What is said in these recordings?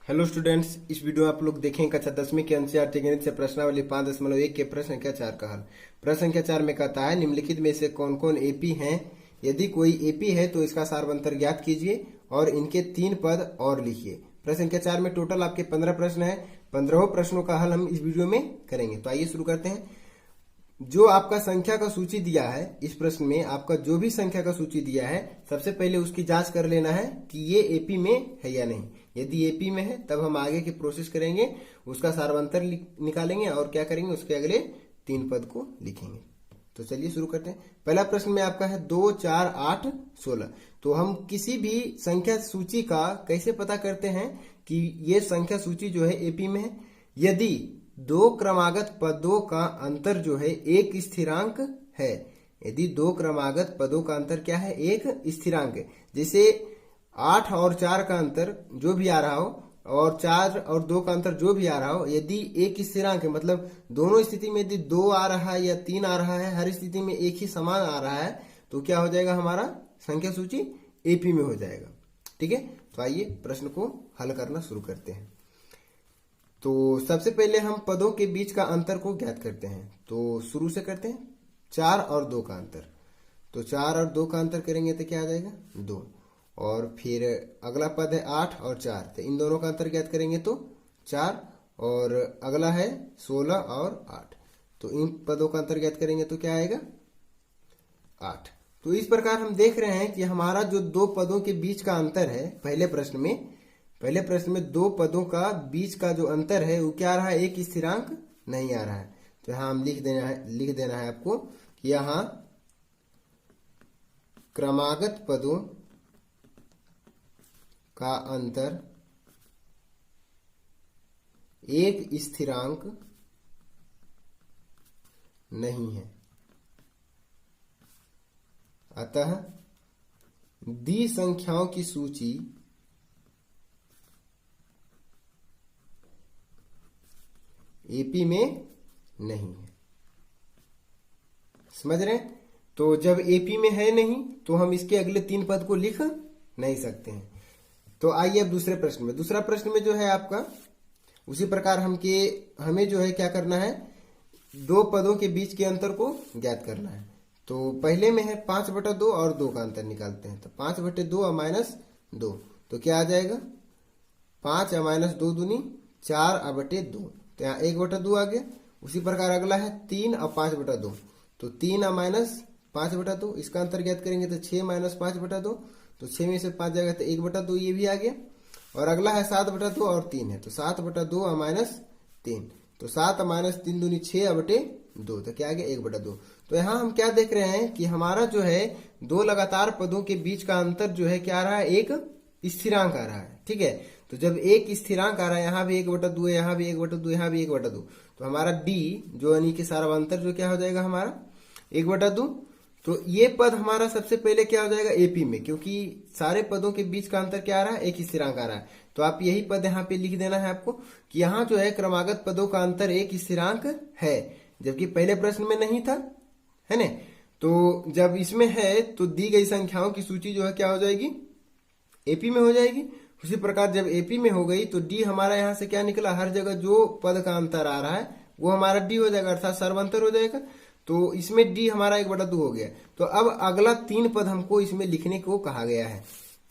Hello students, इस video में आप लोग देखेंगे कक्षा 10वीं के एनसीईआरटी गणित से प्रश्नावली 5.1 के प्रश्न संख्या 4 का हल। प्रश्न संख्या 4 में कहता है निम्नलिखित में से कौन कौन एपी हैं। यदि कोई एपी है तो इसका सारवंतर ज्ञात कीजिए और इनके 3 पद और लिखिए। प्रश्न संख्या 4 में टोटल आपके 15 प्रश्न है। 15 प्रश्नों का हल हम इस वीडियो में करेंगे। तो आइए शुरू करते हैं। जो आपका संख्या का सूची दिया है, इस प्रश्न में आपका जो भी संख्या का सूची दिया है, सबसे पहले उसकी जांच कर लेना है कि ये एपी में है या नहीं। यदि एपी में है तब हम आगे की प्रोसेस करेंगे, उसका सारवंतर निकालेंगे और क्या करेंगे, उसके अगले 3 पद को लिखेंगे। तो चलिए शुरू करते हैं। पहला प्रश्न में आपका है 2, 4, 8, 16। तो हम किसी भी संख्या सूची का कैसे पता करते हैं कि ये संख्या सूची जो है एपी में है। यदि 2 क्रमागत पदों का अंतर जो है एक स्थिरांक है। यदि 2 क्रमागत पदों का अंतर क्या है, एक स्थिरांक है। जैसे 8 और 4 का अंतर जो भी आ रहा हो और 4 और 2 का अंतर जो भी आ रहा हो, यदि एक स्थिरांक है, मतलब दोनों स्थिति में यदि 2 आ रहा है या 3 आ रहा है, हर स्थिति में एक ही समान आ रहा है, तो क्या हो जाएगा, हमारा संख्या सूची एपी में हो जाएगा। ठीक है, तो आइए प्रश्न को हल करना शुरू करते हैं। तो सबसे पहले हम पदों के बीच का अंतर को ज्ञात करते हैं। तो शुरू से करते हैं 4 और 2 का अंतर। तो 4 और 2 का अंतर करेंगे तो क्या आ जाएगा, 2। और फिर अगला पद है 8 और 4। तो इन दोनों का अंतर ज्ञात करेंगे तो 4। और अगला है 16 और 8। तो इन पदों का अंतर ज्ञात करेंगे तो क्या आएगा, 8। तो इस प्रकार हम देख रहे हैं कि हमारा जो 2 पदों के बीच का अंतर है, पहले प्रश्न में 2 पदों का बीच का जो अंतर है वो क्या आ रहा है, एक स्थिरांक नहीं आ रहा है। तो यहां हम लिख देना है आपको कि यहां क्रमागत पदों का अंतर एक स्थिरांक नहीं है। अतः दी संख्याओं की सूची एपी में नहीं है। समझ रहे हैं? तो जब एपी में है नहीं तो हम इसके अगले 3 पद को लिख नहीं सकते हैं। तो आइए अब दूसरे प्रश्न में। दूसरा प्रश्न में जो है आपका उसी प्रकार हमें जो है क्या करना है, 2 पदों के बीच के अंतर को ज्ञात करना है। तो पहले में है 5/2 और 2 का अंतर निकालते हैं। तो 5/2 और -2 तो क्या आ जाएगा, 5 और -2 दूनी 4/2। तो यहाँ 1/2 आ गया। उसी प्रकार अगला है 3 और 5/2। तो 3 और -5/2, इसका अंतर ज्ञात करेंगे तो 6 - 5/2। तो 6 में से 5 जाएगा तो 1/2, ये भी आ गया। और अगला है 7/2 और 3 है। तो 7/2 और -3। तो 7 और -3 दूनी 6/2। तो क्या आ गया, 1/2। तो यहाँ हम क्या देख रहे हैं कि हमारा जो है 2 लगातार पदों के बीच का अंतर जो है क्या आ रहा है, एक स्थिरांक आ रहा है। ठीक है, तो जब एक स्थिरांक आ रहा है, यहाँ भी 1/2 है, यहाँ भी 1/2, यहाँ भी 1/2, तो हमारा डी जो यानी कि सारांतर जो क्या हो जाएगा, हमारा 1/2। तो ये पद हमारा सबसे पहले क्या हो जाएगा, एपी में, क्योंकि सारे पदों के बीच का अंतर क्या आ रहा है, एक स्थिरांक आ रहा है। तो आप यही पद यहाँ पे लिख देना है आपको कि यहाँ जो है क्रमागत पदों का अंतर एक स्थिरांक है, जबकि पहले प्रश्न में नहीं था, है ना। तो जब इसमें है तो दी गई संख्याओं की सूची जो है क्या हो जाएगी, एपी में हो जाएगी। उसी प्रकार जब एपी में हो गई तो डी हमारा यहाँ से क्या निकला, हर जगह जो पद का अंतर आ रहा है वो हमारा डी हो जाएगा, अर्थात सर्वांतर हो जाएगा। तो इसमें डी हमारा 1/2 हो गया। तो अब अगला 3 पद हमको इसमें लिखने को कहा गया है।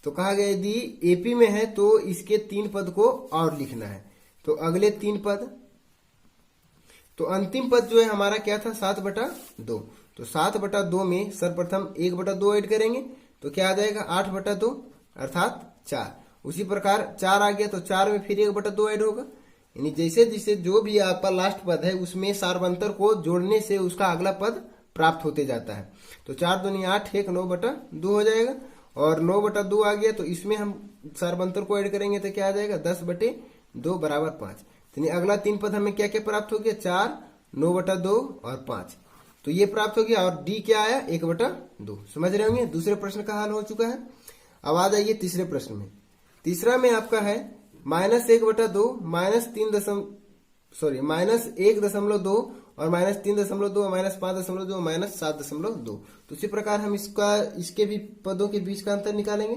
तो कहा गया यदि एपी में है तो इसके 3 पद को और लिखना है। तो अगले 3 पद, तो अंतिम पद जो है हमारा क्या था, 7/2। तो 7/2 में सर्वप्रथम 1/2 ऐड करेंगे तो क्या आ जाएगा, 8/2 अर्थात 4। उसी प्रकार 4 आ गया तो 4 में फिर 1/2 ऐड होगा। यानी जैसे जैसे जो भी आपका लास्ट पद है उसमें सारवंतर को जोड़ने से उसका अगला पद प्राप्त होते जाता है। तो 4 दूनी 8, 1 9/2 हो जाएगा। और 9/2 आ गया तो इसमें हम सारवंतर को ऐड करेंगे तो क्या आ जाएगा, 10/2 बराबर 5। यानी अगला 3 पद हमें क्या क्या प्राप्त हो गया, 4, 9/2 और 5। तो ये प्राप्त हो गया। और डी क्या आया, 1/2। समझ रहे होंगे, दूसरे प्रश्न का हल हो चुका है। अब आ जाइए तीसरे प्रश्न में। तीसरा में आपका है -1/2 -1.2 और -3.2 और -5.2 -7.2। तो इसी प्रकार हम इसके भी पदों के बीच का अंतर निकालेंगे।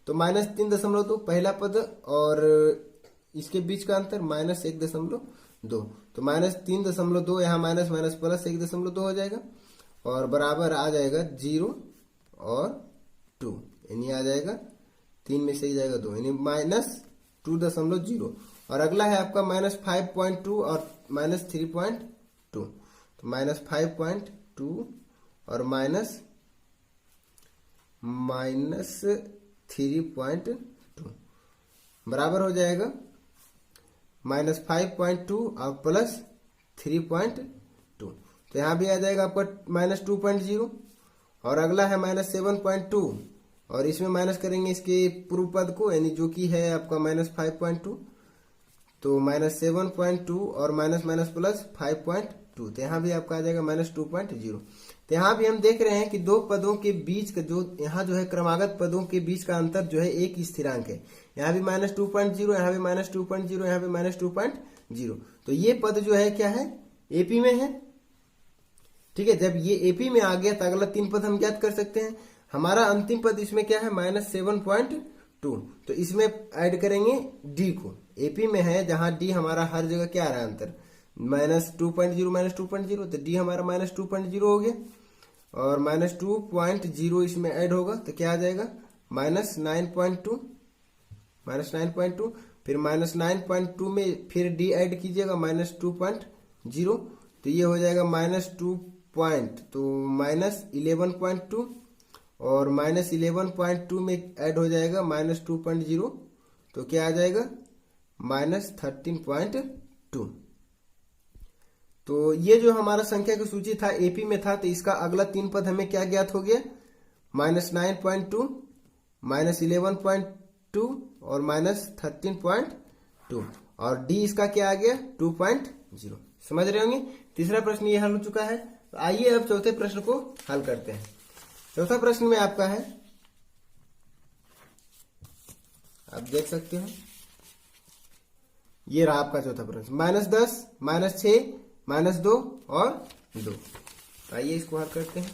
तो -3.2 पहला पद और इसके बीच का अंतर -1.2। तो -3.2 यहाँ माइनस माइनस प्लस 1.2 हो जाएगा और बराबर आ जाएगा 0 और 2, यानी आ जाएगा 3 में से ही जाएगा 2, यानी -2.0। और अगला है आपका -5.2 और -3.2। तो -5.2 और -3.2 बराबर हो जाएगा -5.2 और +3.2। तो यहाँ भी आ जाएगा आपका -2.0। और अगला है -7.2 और इसमें माइनस करेंगे इसके पूर्व पद को, यानी जो कि है आपका -5.2। तो -7.2 और माइनस माइनस प्लस 5.2, तो यहाँ भी आपका आ जाएगा -2.0। तो यहाँ भी हम देख रहे हैं कि दो पदों के बीच का जो यहाँ जो है क्रमागत पदों के बीच का अंतर जो है एक स्थिरांक है। यहाँ भी -2.0, यहाँ भी -2.0, यहाँ भी -2.0। तो ये पद जो है क्या है, एपी में है। ठीक है, जब ये एपी में आ गया तो अगला 3 पद हम ज्ञात कर सकते हैं। हमारा अंतिम पद इसमें क्या है, -7.2। तो इसमें ऐड करेंगे डी को, एपी में है जहां डी हमारा हर जगह क्या आ रहा है अंतर, -2.0 तो डी हमारा -2.0 हो गया और -2.0 इसमें ऐड होगा तो क्या आ जाएगा -9.2। फिर -9.2 में फिर डी ऐड कीजिएगा -2.0, तो ये हो जाएगा -11.2 और -11.2 में ऐड हो जाएगा -2.0, तो क्या आ जाएगा -13.2। तो ये जो हमारा संख्या की सूची था एपी में था, तो इसका अगला 3 पद हमें क्या ज्ञात हो गया, -9.2, -11.2 और -13.2। और डी इसका क्या आ गया 2.0। समझ रहे होंगे। तीसरा प्रश्न ये हल हो चुका है। तो आइए अब चौथे प्रश्न को हल करते हैं। चौथा प्रश्न में आपका है, आप देख सकते हो, ये रहा आपका चौथा प्रश्न, -10, -6, -2 और 2। आइए इसको हल करते हैं।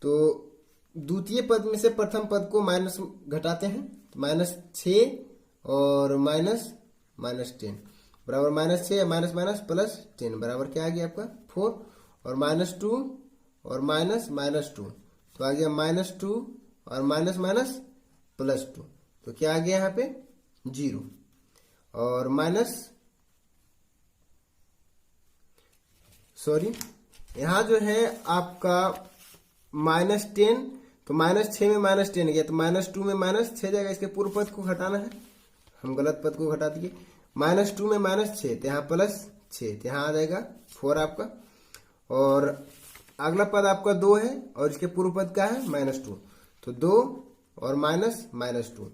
तो द्वितीय पद में से प्रथम पद को माइनस घटाते हैं, तो -6 और -10 बराबर -6 माइनस माइनस +10 बराबर क्या आ गया आपका 4 और -2 और -2, तो आ गया -2 और माइनस माइनस +2, तो क्या आ गया यहाँ पे 0 और यहाँ जो है आपका -10, तो -6 में -10 गया, तो -2 में -6 जाएगा, इसके पूर्व पद को घटाना है, हम गलत पद को घटा दिए। -2 में -6, तो यहाँ +6, तो यहाँ आ जाएगा 4 आपका। और अगला पद आपका 2 है और इसके पूर्व पद क्या है -2, तो 2 और -2,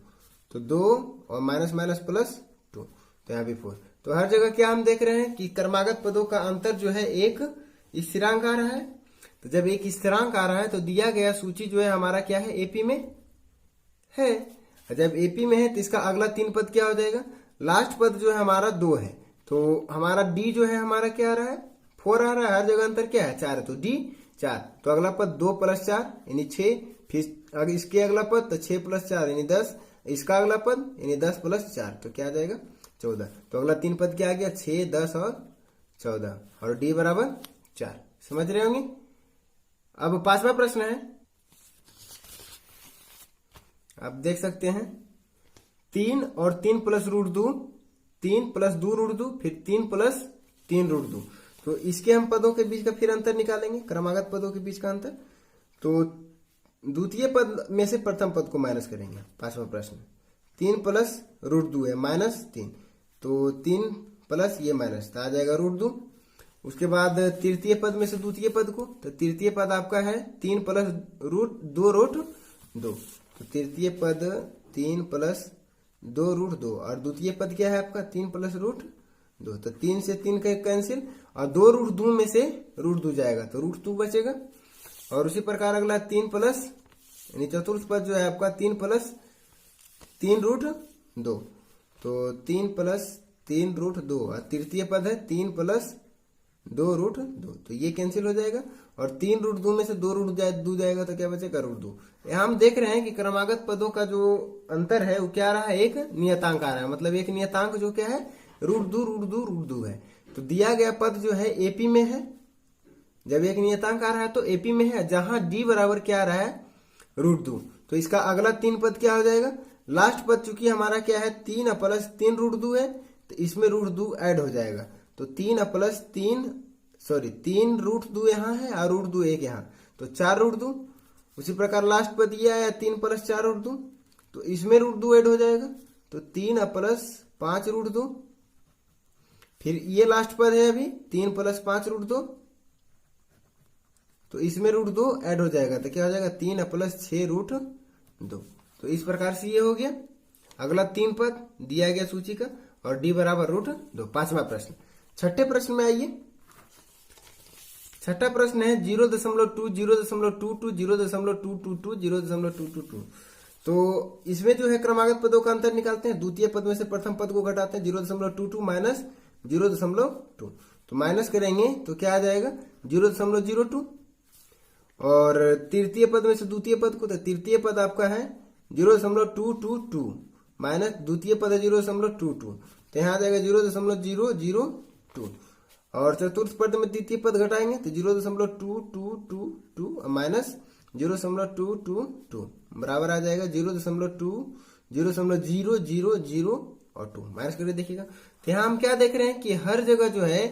तो 2 और माइनस +2, तो यहाँ भी 4। तो हर जगह क्या हम देख रहे हैं कि क्रमागत पदों का अंतर जो है एक स्थिरांक आ रहा है। तो जब एक स्थिरांक आ रहा है तो दिया गया सूची जो है हमारा क्या है, एपी में है। जब एपी में है तो इसका अगला 3 पद क्या हो जाएगा, लास्ट पद जो है हमारा 2 है, तो हमारा डी जो है हमारा क्या आ रहा है 4 आ रहा है, हर जगह अंतर क्या है 4 है, तो डी 4। तो अगला पद 2 + 4 यानी 6, फिर इसके अगला पद तो 6 + 4 यानी 10, इसका अगला पद यानी 10 + 4, तो क्या आ जाएगा 14। तो अगला 3 पद क्या आ गया 6, 10 और 14 और डी बराबर 4। समझ रहे होंगे। अब 5वां प्रश्न है, आप देख सकते हैं 3 और 3 + √2, 3 + 2 √2, फिर 3 + 3 √2। तो इसके हम पदों के बीच का फिर अंतर निकालेंगे, क्रमागत पदों के बीच का अंतर। तो द्वितीय पद में से प्रथम पद को माइनस करेंगे। 5वां प्रश्न 3 + √2 है -3, तो 3 प्लस ये माइनस, तो आ जाएगा √2। उसके बाद तृतीय पद में से द्वितीय पद को, तो तृतीय पद आपका है 3 + √2, तो तृतीय पद 3 + 2 √2 और द्वितीय पद क्या है आपका 3 + √2, तो 3 से 3 का कैंसिल और 2 √2 में से √2 जाएगा, तो √2 बचेगा। और उसी प्रकार अगला 3 प्लस यानी चतुर्थ पद जो है आपका 3 + 3 √2, तो 3 + 3 √2 और तृतीय पद है 3 + 2 रूट 2, तो ये कैंसिल हो जाएगा और 3 रूट 2 में से 2 रूट 2 जाएगा तो क्या बचेगा रूट 2। यहाँ हम देख रहे हैं कि क्रमागत पदों का जो अंतर है वो क्या आ रहा है, एक नियतांक आ रहा है, मतलब एक नियतांक जो क्या है रूट 2 रूट 2 रूट 2 है। तो दिया गया पद जो है एपी में है, जब एक नियतांक आ रहा है तो एपी में है, जहां डी बराबर क्या आ रहा है रूट 2। तो इसका अगला 3 पद क्या हो जाएगा, लास्ट पद चूंकि हमारा क्या है 3 प्लस 3 रूट 2 है, तो इसमें रूट 2 ऐड हो जाएगा, तो 3 प्लस 3 रूट 2 यहाँ है और रूट 2 एक यहाँ, तो 4 रूट 2। उसी प्रकार लास्ट पद ये आया 3 प्लस 4 रूट 2, तो इसमें रूट 2 ऐड हो जाएगा, तो 3 प्लस 5 रूट 2। फिर ये लास्ट पद है अभी 3 प्लस 5 रूट 2, तो इसमें रूट 2 ऐड हो जाएगा, तो क्या हो जाएगा 3 प्लस 6 रूट 2। तो इस प्रकार से ये हो गया अगला 3 पद दिया गया सूची का, और डी बराबर रूट 2। 5वां प्रश्न। छठे प्रश्न में आइए। छठा प्रश्न है 0.2 0.22 0.222 0.222। तो इसमें जो है क्रमागत पदों का अंतर निकालते हैं, द्वितीय पद में से प्रथम पद को घटाते हैं, 0.22 माइनस 0.2, तो माइनस करेंगे तो क्या आ जाएगा 0.02, और तृतीय पद में से द्वितीय पद को, तो तृतीय पद आपका है 0.222 माइनस द्वितीय पद है 0.22, तो यहाँ आ जाएगा 0.002, और चतुर्थ पद में द्वितीय पद घटाएंगे तो 0.2222 माइनस 0.222 बराबर आ जाएगा 0.00002 और 2 माइनस करके देखिएगा। तो यहाँ हम क्या देख रहे हैं कि हर जगह जो है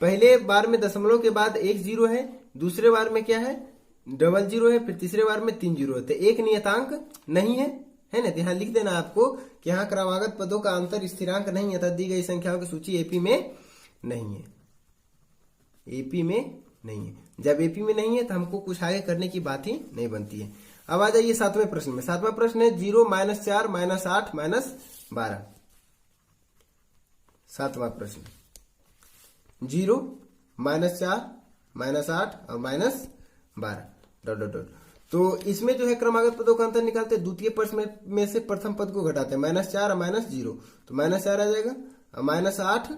पहले बार में दशमलव के बाद एक जीरो है, दूसरे बार में क्या है डबल जीरो है, फिर तीसरे बार में 3 जीरो है, तो एक नियतांक नहीं है ना। तो यहाँ लिख देना आपको कि यहाँ क्रमागत पदों का अंतर स्थिरांक नहीं है, तथा दी गई संख्याओं की सूची एपी में नहीं है, एपी में नहीं है। जब एपी में नहीं है तो हमको कुछ आगे करने की बात ही नहीं बनती है। अब आ जाइए 7वें प्रश्न में। 7वां प्रश्न है 0 -4 -8 -12। 7वां प्रश्न 0 -4 -8 और -12 डॉट डॉट डॉट। तो इसमें जो है क्रमागत पदों का अंतर निकालते हैं, द्वितीय पद में से प्रथम पद को घटाते हैं, -4 और -0, तो -4 आ जाएगा, -8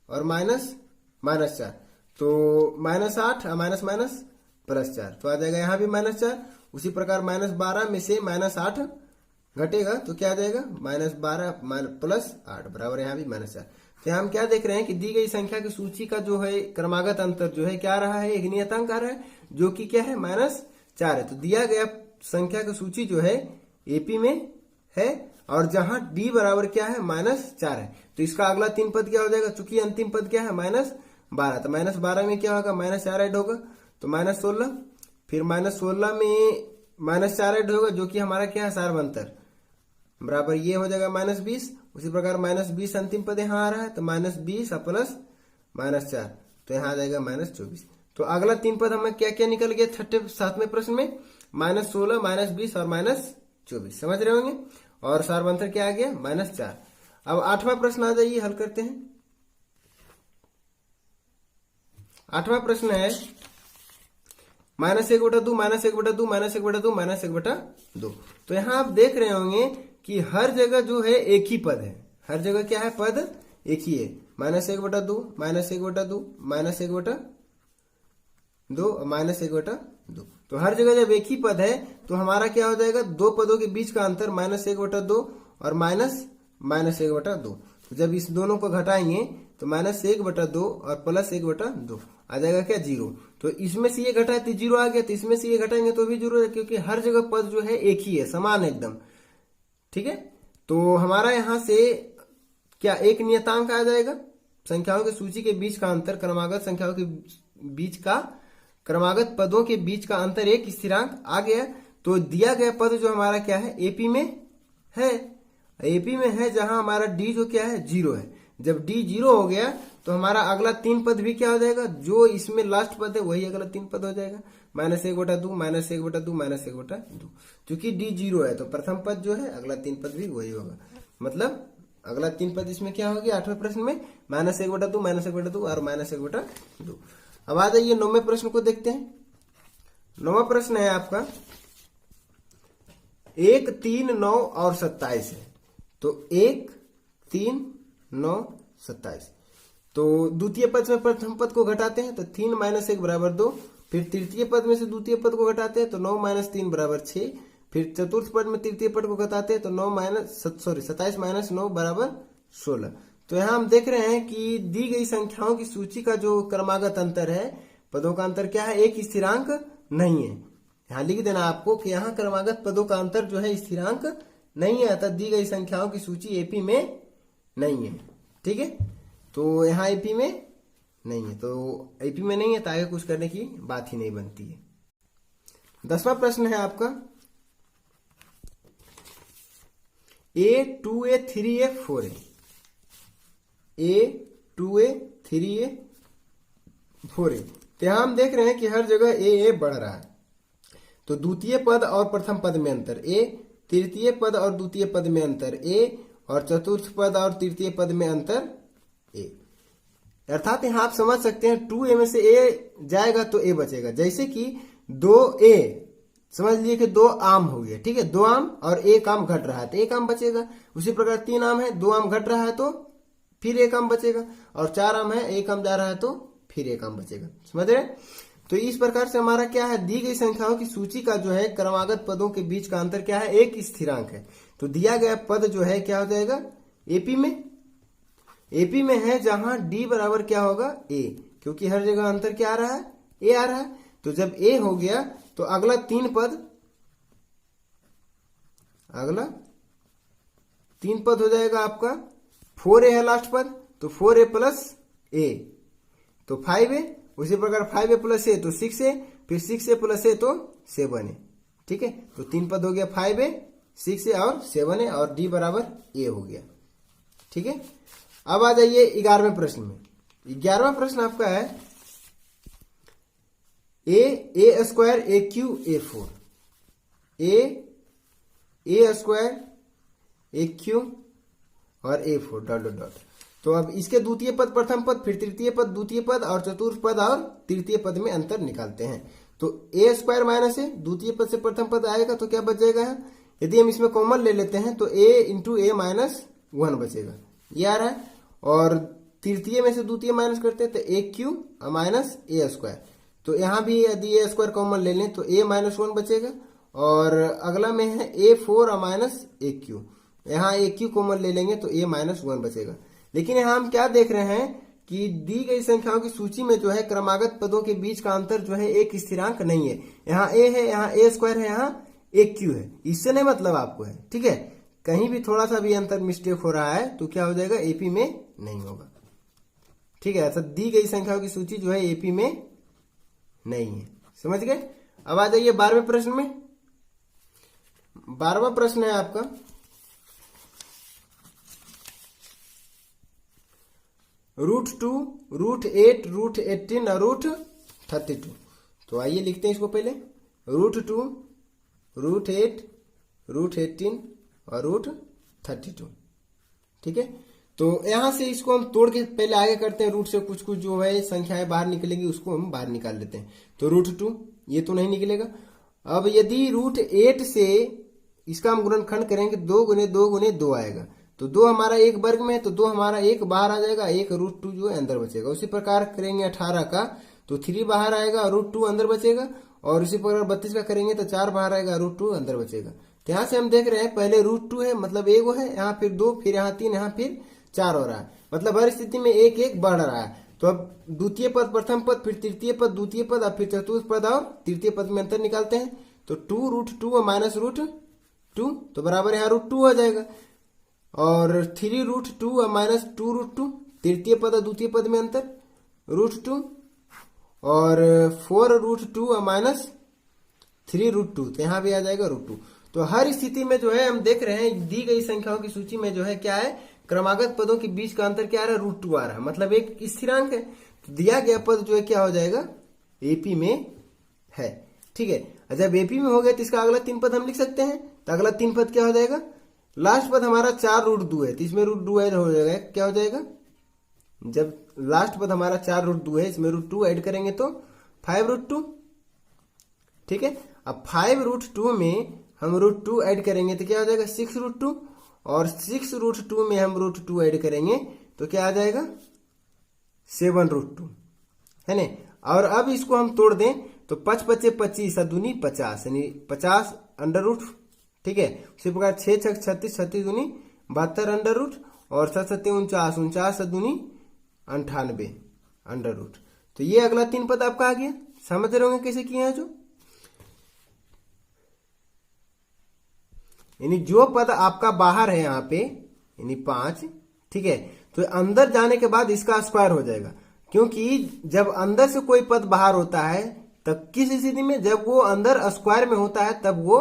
और -4, तो -8 और माइनस +4, तो आ जाएगा यहाँ भी -4। उसी प्रकार -12 में से -8 घटेगा तो क्या आ जाएगा -12 +8 बराबर यहाँ भी -4। तो हम क्या देख रहे हैं कि दी गई संख्या की सूची का जो है क्रमागत अंतर जो है क्या आ रहा है, एक नियतांक आ रहा है जो कि क्या है -4 है। तो दिया गया संख्या की सूची जो है एपी में है, और जहां डी बराबर क्या है -4 है, तो इसका अगला 3 पद क्या हो जाएगा, चूंकि अंतिम पद क्या है -12, तो -12 में क्या होगा -4 ऐड होगा तो -16, फिर -16 में -4 ऐड होगा जो कि हमारा क्या है सार्वंतर बराबर ये हो जाएगा -20। उसी प्रकार -20 अंतिम पद यहाँ आ रहा है, तो -20 प्लस -4, तो यहाँ आ जाएगा -24। तो अगला 3 पद हमें क्या क्या निकल गया 7वें प्रश्न में, -16 -20 और -24, समझ रहे होंगे, और सार्वंतर क्या आ गया -4। अब 8वां प्रश्न आ जाइए, हल करते हैं। 8वां प्रश्न है -1/2 -1/2 -1/2 -1/2। तो यहाँ आप देख रहे होंगे कि हर जगह जो है एक ही पद है, हर जगह क्या है पद एक ही है, -1/2 -1/2 -1/2 और -1/2। तो हर जगह जब एक ही पद है तो हमारा क्या हो जाएगा, दो पदों के बीच का अंतर -1/2 और -1/2। तो जब इस दोनों को घटाएंगे तो -1/2 और +1/2 आ जाएगा क्या 0। तो इसमें से ये घटा तो 0 आ गया, तो इसमें से ये घटाएंगे तो भी 0 है, क्योंकि हर जगह पद जो है एक ही है, समान एकदम, ठीक है। तो हमारा यहां से क्या एक नियतांक आ जाएगा, संख्याओं की सूची के बीच का अंतर, क्रमागत संख्याओं के बीच का, क्रमागत पदों के बीच का अंतर एक स्थिरांक आ गया। तो दिया गया पद जो हमारा क्या है एपी में है, एपी में है, जहां हमारा डी जो क्या है 0 है। जब डी 0 हो गया तो हमारा अगला 3 पद भी क्या हो जाएगा, जो इसमें लास्ट पद है वही अगला 3 पद हो जाएगा, -1/2 -1/2 -1/2। क्योंकि डी 0 है तो प्रथम पद जो है अगला 3 पद भी वही होगा, मतलब अगला 3 पद इसमें क्या हो गया 8वें प्रश्न में -1/2 -1/2 और -1/2। अब आ जाइए 9वें प्रश्न को देखते हैं। 9वां प्रश्न है आपका 1 3 9 और 27 है। तो 1 3 9 27, तो द्वितीय पद में प्रथम पद को घटाते हैं तो 3 - 1 बराबर 2। फिर तृतीय पद में से द्वितीय पद को घटाते हैं तो 9 - 3 बराबर 6। फिर चतुर्थ पद में तृतीय पद को घटाते हैं तो 27 - 9 बराबर 16। तो यहाँ हम देख रहे हैं कि दी गई संख्याओं की सूची का जो क्रमागत अंतर है, पदों का अंतर क्या है, एक स्थिरांक नहीं है। यहाँ लिख देना आपको कि यहाँ क्रमागत पदों का अंतर जो है स्थिरांक नहीं है, अतः दी गई संख्याओं की सूची एपी में नहीं है। ठीक है, तो यहाँ एपी में नहीं है, तो एपी में नहीं है तो आगे कुछ करने की बात ही नहीं बनती है। 10वां प्रश्न है आपका A 2A 3A 4A, A 2A 3A 4A। तो यहां हम देख रहे हैं कि हर जगह ए बढ़ रहा है। तो द्वितीय पद और प्रथम पद में अंतर ए, तृतीय पद और द्वितीय पद में अंतर ए, और चतुर्थ पद और तृतीय पद में अंतर ए। अर्थात यहां आप समझ सकते हैं 2A में से ए जाएगा तो ए बचेगा। जैसे कि 2A समझ लीजिए कि 2 आम हो गया, ठीक है, 2 आम और 1 आम घट रहा है तो 1 आम बचेगा। उसी प्रकार 3 आम है, 2 आम घट रहा है तो फिर 1 आम बचेगा, और 4 आम है, 1 आम जा रहा है तो फिर 1 आम बचेगा। समझ रहे? तो इस प्रकार से हमारा क्या है, दी गई संख्याओं की सूची का जो है क्रमागत पदों के बीच का अंतर क्या है, एक स्थिरांक है। तो दिया गया पद जो है क्या हो जाएगा, एपी में है, जहां डी बराबर क्या होगा, ए, क्योंकि हर जगह अंतर क्या आ रहा है, ए आ रहा है। तो जब ए हो गया तो अगला 3 पद हो जाएगा आपका 4A है लास्ट पद, तो 4A प्लस ए तो 5A, उसी प्रकार 5A प्लस ए तो 6A, फिर 6A प्लस ए तो 7A। ठीक है, तो 3 पद हो गया 5A, 6A और 7A, और डी बराबर ए हो गया। ठीक है, अब आ जाइए 11वें प्रश्न में। 11वां प्रश्न आपका है A square A cube A 4, A square A cube और ए 4 डॉट डॉट डॉट। तो अब इसके द्वितीय पद प्रथम पद, फिर तृतीय पद द्वितीय पद, और चतुर्थ पद और तृतीय पद में अंतर निकालते हैं। तो ए स्क्वायर माइनस ए, द्वितीय पद से प्रथम पद आएगा तो क्या बच जाएगा, यदि हम इसमें कॉमन ले लेते हैं तो ए इंटू ए माइनस 1 बचेगा, ये आ रहा है। और तृतीय में से द्वितीय माइनस करते हैं तो ए क्यू माइनस ए स्क्वायर, तो यहां भी यदि ए स्क्वायर कॉमन ले लें तो ए माइनस 1 बचेगा। और अगला में है ए 4 माइनस ए क्यू, यहाँ ए क्यू कॉमन ले लेंगे तो ए माइनस 1 बचेगा। लेकिन यहाँ हम क्या देख रहे हैं कि दी गई संख्याओं की सूची में जो है क्रमागत पदों के बीच का अंतर जो है एक स्थिरांक नहीं है। यहाँ ए है, यहाँ ए स्क्वायर है, यहाँ ए क्यू है, इससे नहीं मतलब आपको है। ठीक है, कहीं भी थोड़ा सा भी अंतर मिस्टेक हो रहा है तो क्या हो जाएगा, एपी में नहीं होगा। ठीक है, ऐसा दी गई संख्याओं की सूची जो है एपी में नहीं है। समझ गए? अब आ जाइए 12वें प्रश्न में। 12वां प्रश्न है आपका √2, √8, √18 और √32। तो आइए लिखते हैं इसको पहले, √2, √8, √18 और √32। ठीक है, तो यहां से इसको हम तोड़ के पहले आगे करते हैं, रूट से कुछ कुछ जो है संख्याएं बाहर निकलेगी उसको हम बाहर निकाल लेते हैं। तो √2 ये तो नहीं निकलेगा। अब यदि √8 से इसका हम गुणनखंड करेंगे 2 गुने 2 गुने 2 आएगा, तो 2 हमारा एक वर्ग में है तो 2 हमारा एक बाहर आ जाएगा, एक √2 जो है अंदर बचेगा। उसी प्रकार करेंगे 18 का तो 3 बाहर आएगा, √2 अंदर बचेगा। और उसी प्रकार 32 का करेंगे तो 4 बाहर आएगा, √2 अंदर बचेगा। तो यहाँ से हम देख रहे हैं पहले √2 है मतलब एक है, यहाँ फिर 2, फिर यहाँ 3, यहाँ फिर 4 हो रहा है, मतलब हर स्थिति में एक एक बढ़ रहा है। तो अब द्वितीय पद प्रथम पद, फिर तृतीय पद द्वितीय पद, और फिर चतुर्थ पद और तृतीय पद में अंतर निकालते हैं। तो 2 √2 और माइनस √2 तो बराबर यहाँ √2 हो जाएगा। और 3 √2 और माइनस 2 √2, तृतीय पद और द्वितीय पद में अंतर √2, और 4 √2 और माइनस 3 √2 तो यहाँ भी आ जाएगा √2। तो हर स्थिति में जो है हम देख रहे हैं दी गई संख्याओं की सूची में जो है क्या है, क्रमागत पदों के बीच का अंतर क्या आ रहा है, √2 आ रहा है, मतलब एक स्थिरांक है। तो दिया गया पद जो है क्या हो जाएगा, एपी में है। ठीक है, जब एपी में हो गया तो इसका अगला 3 पद हम लिख सकते हैं। तो अगला 3 पद क्या हो जाएगा, लास्ट पद हमारा 4 √2 है तो इसमें √2 ऐड हो जाएगा, क्या हो जाएगा, जब लास्ट पद हमारा 4 √2 है इसमें √2 ऐड करेंगे तो 5 √2। ठीक है, अब 5 √2 में हम √2 ऐड करेंगे तो क्या हो जाएगा 6 √2, और 6 √2 में हम √2 ऐड करेंगे तो क्या आ जाएगा 7√2 है ना। और अब इसको हम तोड़ दें तो 5 पचे 25 दूनी 50 यानी 50 अंडर रूट, ठीक है। उसी प्रकार 6 छक 36 36 दूनी 72 अंडर रूट और 7 सत्ते 49 49 दूनी 98 अंडर रूट। तो ये अगला 3 पद आपका आ गया। समझ रहे होंगे कैसे किए हैं जो, यानी जो पद आपका बाहर है यहाँ पे यानी 5, ठीक है, तो अंदर जाने के बाद इसका स्क्वायर हो जाएगा। क्योंकि जब अंदर से कोई पद बाहर होता है तब किस स्थिति में, जब वो अंदर स्क्वायर में होता है तब वो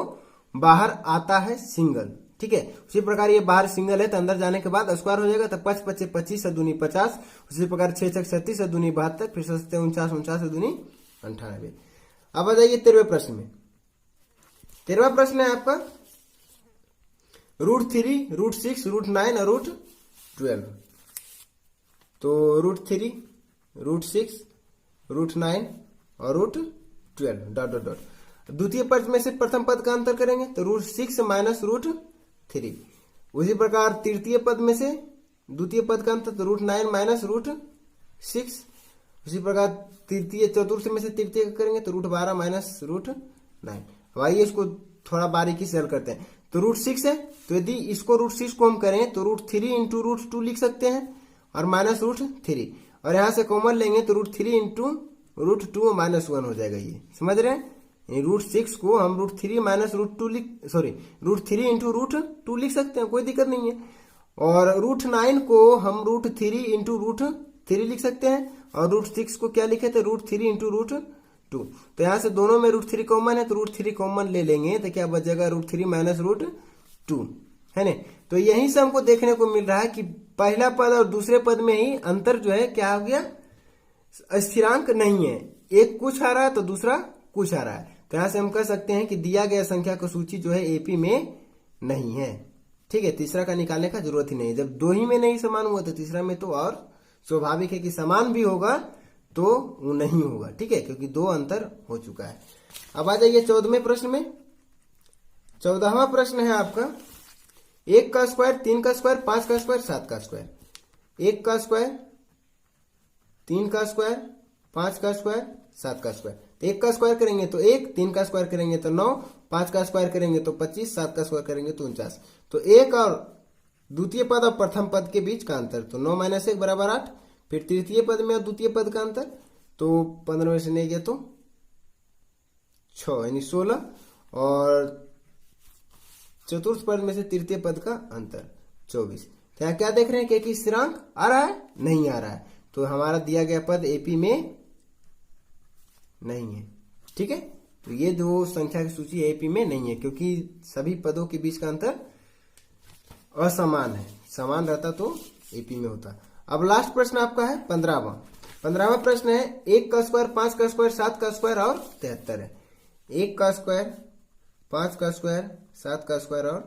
बाहर आता है सिंगल, ठीक है। उसी प्रकार ये बाहर सिंगल है तो अंदर जाने के बाद स्क्वायर हो जाएगा। तो 5 पचे 25 दूनी 50, उसी प्रकार 6 छक 36 दूनी 72, फिर 7 49 49 दूनी 98। अब आ जाइए 13वें प्रश्न में। 13वां प्रश्न है आपका √3, √6, √9 और √12। तो √3, √6, √9 और √12 डॉट डॉट डॉट। द्वितीय पद में से प्रथम पद का अंतर करेंगे तो √6 माइनस √3। उसी प्रकार तृतीय पद में से द्वितीय पद का अंतर तो √9 माइनस √6। उसी प्रकार तृतीय चतुर्थ में से तृतीय का करेंगे तो √12 माइनस √9। अब आइए इसको थोड़ा बारीकी से हल करते हैं। तो √6 है तो यदि इसको √6 को हम करें तो √3 इंटू √2 लिख सकते हैं और माइनस √3, और यहां से कॉमन लेंगे तो √3 इंटू √2 माइनस 1 हो जाएगा। ये समझ रहे हैं, √6 को हम √3 माइनस √3 इंटू √2 लिख सकते हैं, कोई दिक्कत नहीं है। और √9 को हम √3 इंटू √3 लिख सकते हैं और √6 को क्या लिखे थे √3 इंटू √2। तो यहां से दोनों में √3 कॉमन है तो √3 कॉमन ले लेंगे तो क्या बचेगा √3 माइनस √2, है ना। तो यहीं से हमको देखने को मिल रहा है कि पहला पद और दूसरे पद में ही अंतर जो है क्या हो गया, स्थिरांक नहीं है। एक कुछ आ रहा है तो दूसरा कुछ आ रहा है। तो यहां से हम कह सकते हैं कि दिया गया संख्या की सूची जो है एपी में नहीं है, ठीक है। तीसरा का निकालने का जरूरत ही नहीं। जब दो ही में नहीं समान हुआ तो तीसरा में तो और स्वाभाविक है कि समान भी होगा तो वो नहीं होगा, ठीक है, क्योंकि दो अंतर हो चुका है। अब आ जाइए 14वें प्रश्न में। 14वां प्रश्न है आपका 1 का स्क्वायर, 3 का स्क्वायर, 5 का स्क्वायर, 7 का स्क्वायर। 1 का स्क्वायर, 3 का स्क्वायर, 5 का स्क्वायर, 7 का स्क्वायर। तो 1 का स्क्वायर करेंगे तो 1, 3 का स्क्वायर करेंगे तो 9, 5 का स्क्वायर करेंगे तो 25, 7 का स्क्वायर करेंगे तो 49। तो एक और द्वितीय पद और प्रथम पद के बीच का अंतर तो 9 माइनस 1 बराबर 8। फिर तृतीय पद में और द्वितीय पद का अंतर तो 15 में से नहीं गया तो 6 यानी 16, और चतुर्थ पद में से तृतीय पद का अंतर 24। तो यहाँ क्या देख रहे हैं कि स्थिरांक आ रहा है, नहीं आ रहा है। तो हमारा दिया गया पद एपी में नहीं है, ठीक है। तो ये दो संख्या की सूची एपी में नहीं है क्योंकि सभी पदों के बीच का अंतर असमान है। समान रहता तो एपी में होता। अब लास्ट प्रश्न आपका है 15वां प्रश्न है 1 का स्क्वायर, 5 का स्क्वायर, 7 का स्क्वायर और 73 है। 1 का स्क्वायर, 5 का स्क्वायर, 7 का स्क्वायर और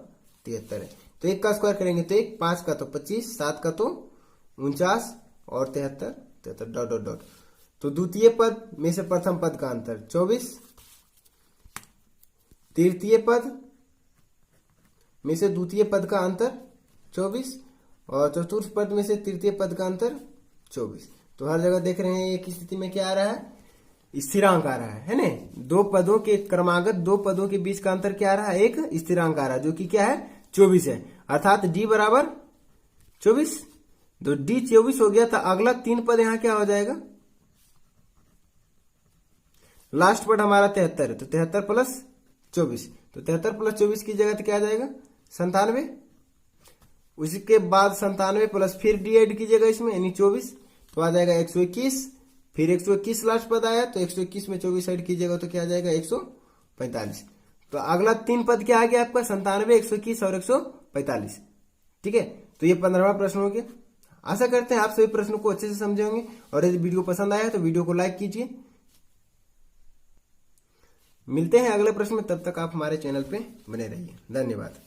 73 है। तो 1 का स्क्वायर करेंगे तो 1, 5 का तो 25, 7 का तो 49 और 73 डॉट डॉट डॉट। तो द्वितीय पद में से प्रथम पद का अंतर 24, तृतीय पद में से द्वितीय पद का अंतर 24 और चतुर्थ पद में से तृतीय पद का अंतर 24। तो हर जगह देख रहे हैं एक स्थिति में क्या आ रहा है, स्थिरांक आ रहा है ना। दो पदों के क्रमागत दो पदों के बीच का अंतर क्या आ रहा है, एक स्थिरांक आ रहा है जो कि क्या है 24 है, अर्थात डी बराबर 24। तो डी 24 हो गया। तो अगला 3 पद यहां क्या हो जाएगा, लास्ट पद हमारा 73 है तो 73 प्लस 24। तो 73 प्लस 24 की जगह क्या आ जाएगा 97। उसके बाद 97 प्लस फिर डी ऐड कीजिएगा इसमें यानी 24 तो आ जाएगा 121। फिर 121 लास्ट पद आया तो 121 में 24 ऐड कीजिएगा तो क्या आ जाएगा 145। तो अगला 3 पद क्या आ गया आपका 97, 121 और 145, ठीक है। तो ये 15वां प्रश्न हो गया। आशा करते हैं आप सभी प्रश्नों को अच्छे से समझे होंगे और यदि वीडियो पसंद आया तो वीडियो को लाइक कीजिए। मिलते हैं अगले प्रश्न में, तब तक आप हमारे चैनल पे बने रहिए। धन्यवाद।